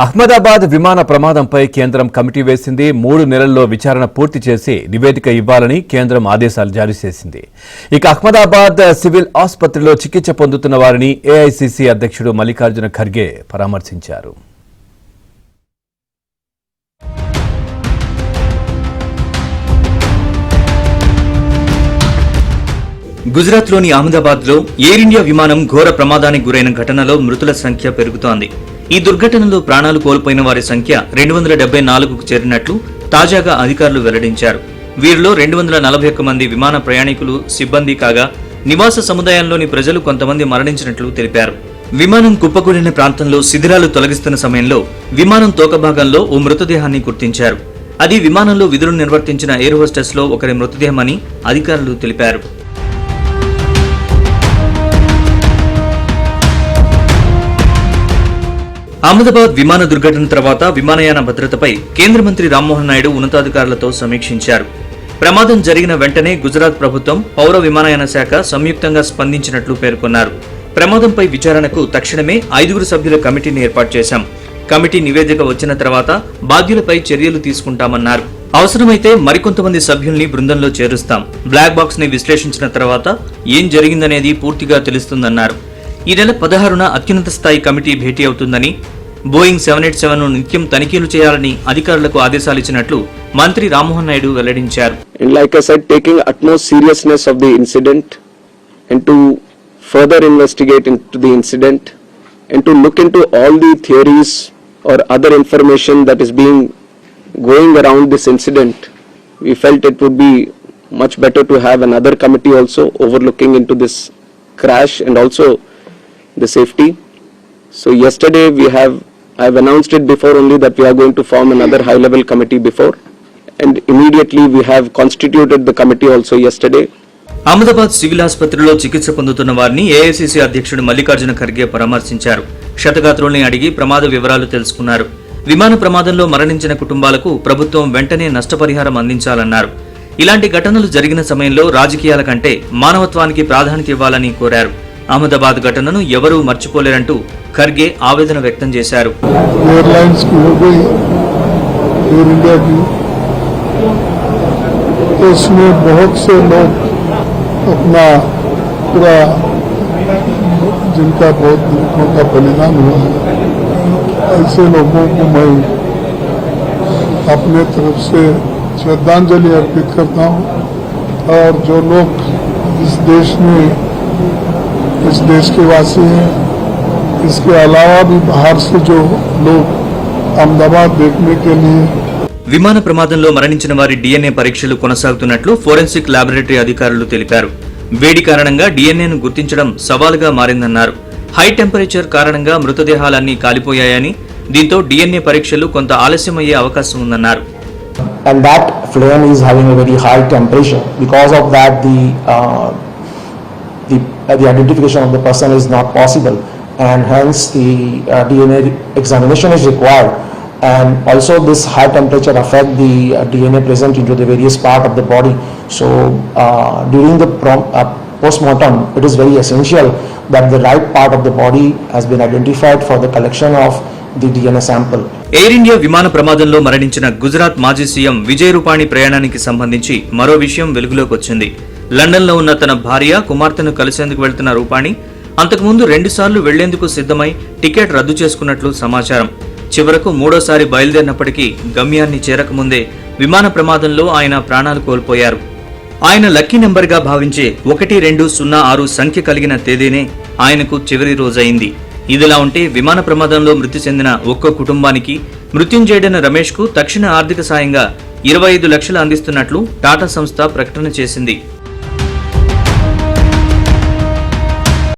అహ్మదాబాద్ విమాన ప్రమాదంపై కేంద్రం కమిటీ వేసింది. 3 నెలల్లో విచారణ పూర్తి చేసి నివేదిక ఇవ్వాలని కేంద్రం ఆదేశాలు జారీ చేసింది. ఇక అహ్మదాబాద్ సివిల్ ఆసుపత్రిలో చికిత్స పొందుతున్న వారిని ఏఐసీసీ అధ్యక్షుడు మల్లికార్జున ఖర్గే పరామర్శించారు. గుజరాత్లోని అహ్మదాబాద్లో ఎయిర్ ఇండియా విమానం ఘోర ప్రమాదానికి గురైన ఘటనలో మృతుల సంఖ్య పెరుగుతోంది. ఈ దుర్ఘటనలో ప్రాణాలు కోల్పోయిన వారి సంఖ్య 274కు చేరినట్లు తాజాగా అధికారులు వెల్లడించారు. వీరిలో 241 మంది విమాన ప్రయాణికులు, సిబ్బంది కాగా నివాస సముదాయంలోని ప్రజలు కొంతమంది మరణించినట్లు తెలిపారు. విమానం కుప్పకూలిన ప్రాంతంలో శిథిలాలు తొలగిస్తున్న సమయంలో విమానం తోక భాగంలో ఓ మృతదేహాన్ని గుర్తించారు. అది విమానంలో విధులు నిర్వర్తించిన ఎయిర్ హోస్టెస్ లో ఒకరి మృతదేహమని అధికారులు తెలిపారు. అహ్మదాబాద్ విమాన దుర్ఘటన తర్వాత విమానయాన భద్రతపై కేంద్ర మంత్రి రామ్మోహన్ నాయుడు ఉన్నతాధికారులతో సమీక్షించారు. ప్రమాదం జరిగిన వెంటనే గుజరాత్ ప్రభుత్వం, పౌర విమానయాన శాఖ సంయుక్తంగా స్పందించినట్లు పేర్కొన్నారు. ప్రమాదంపై విచారణకు తక్షణమే 5 సభ్యుల కమిటీని ఏర్పాటు చేశాం. కమిటీ నివేదిక వచ్చిన తర్వాత బాధ్యులపై చర్యలు తీసుకుంటామన్నారు. అవసరమైతే మరికొంతమంది సభ్యుల్ని బృందంలో చేరుస్తాం. బ్లాక్ బాక్స్ ని విశ్లేషించిన తర్వాత ఏం జరిగిందనేది పూర్తిగా తెలుస్తుందన్నారు. ఈ నెల 16న అత్యున్నత స్థాయి కమిటీ భేటీ అవుతుందని, బోయింగ్ 787ను నిత్యం తనిఖీలు చేయాలని అధికారులకు ఆదేశాలు ఇచ్చినట్లు మంత్రి రామ్మోహన్ నాయుడు వెల్లడించారు. Like I said, taking utmost seriousness of the incident and to further investigate into the incident and to look into all the theories or other information that is going around this incident, we felt it would be much better to have another committee also overlooking into this crash and also the safety. So yesterday I've announced it before only that we are going to form another high level committee before, and immediately we have constituted the committee also yesterday. Ahmedabad civil ఆసుపత్రిలో చికిత్స పొందుతున్న వారిని AICC అధ్యక్షుడు మల్లికార్జున ఖర్గే పరామర్శించారు. క్షతగాత్రుల్ని అడిగి ప్రమాద వివరాలు తెలుసుకున్నారు. విమాన ప్రమాదంలో మరణించిన కుటుంబాలకు ప్రభుత్వం వెంటనే నష్టపరిహారం అందించాలన్నారు. ఇలాంటి ఘటనలు జరిగిన సమయంలో రాజకీయాల కంటే మానవత్వానికి ప్రాధాన్యత ఇవ్వాలని కోరారు. అహ్మదాబాద్ ఘటనను ఎవరూ మర్చిపోలేరంటూ ఖర్గే ఆవేదన వ్యక్తం చేశారు. एयरलाइंस की हो गई, एयर इंडिया की, तो इसमें बहुत से लोग अपना पूरा जिनका बहुत दुखों का बलिदान हुआ है, ऐसे लोगों को मैं अपने तरफ से श्रद्धांजलि अर्पित करता हूँ. और जो लोग इस देश के वासी हैं, इसके अलावा भी बाहर से जो लोग अहमदाबाद देखने के लिए. విమాన ప్రమాదంలో మరణించిన వారి డిఎన్ఏ పరీక్షలు కొనసాగుతున్నట్లు ఫోరెన్సిక్ ల్యాబొరేటరీ అధికారులు తెలిపారు. వేడి కారణంగా డిఎన్ఏను గుర్తించడం సవాలుగా మారిందన్నారు. హై టెంపరేచర్ కారణంగా మృతదేహాలన్నీ కాలిపోయాయని, దీంతో డిఎన్ఏ పరీక్షలు కొంత ఆలస్యమయ్యే అవకాశం ఉందన్నారు. And that flame is having a very high temperature. Because of that, the identification of the person is not possible, and hence the DNA examination is required. And also this high temperature affect the DNA present into the various part of the body. So during the postmortem, it is very essential that the right part of the body has been identified for the collection of the DNA sample. Air India విమాన ప్రమాదంలో మరణించిన గుజరాత్ మాజీ CM Vijay Rupani ప్రయాణానికి సంబంధించి మరో విషయం వెలుగులోకి వచ్చింది. లండన్లో ఉన్న తన భార్య, కుమార్తెను కలిసేందుకు వెళ్తున్న రూపాణి అంతకుముందు 2 సార్లు వెళ్లేందుకు సిద్ధమై టికెట్ రద్దు చేసుకున్నట్లు సమాచారం. చివరకు 3వసారి బయలుదేరినప్పటికీ గమ్యాన్ని చేరకముందే విమాన ప్రమాదంలో ఆయన ప్రాణాలు కోల్పోయారు. ఆయన లక్కీ నెంబర్గా భావించే 1206 సంఖ్య కలిగిన తేదీనే ఆయనకు చివరి రోజైంది. ఇదిలా ఉంటే విమాన ప్రమాదంలో మృతి చెందిన ఒక్కో కుటుంబానికి మృత్యుంజయుడైన రమేష్ కు తక్షణ ఆర్థిక సాయంగా 25 లక్షలు అందిస్తున్నట్లు టాటా సంస్థ ప్రకటన చేసింది.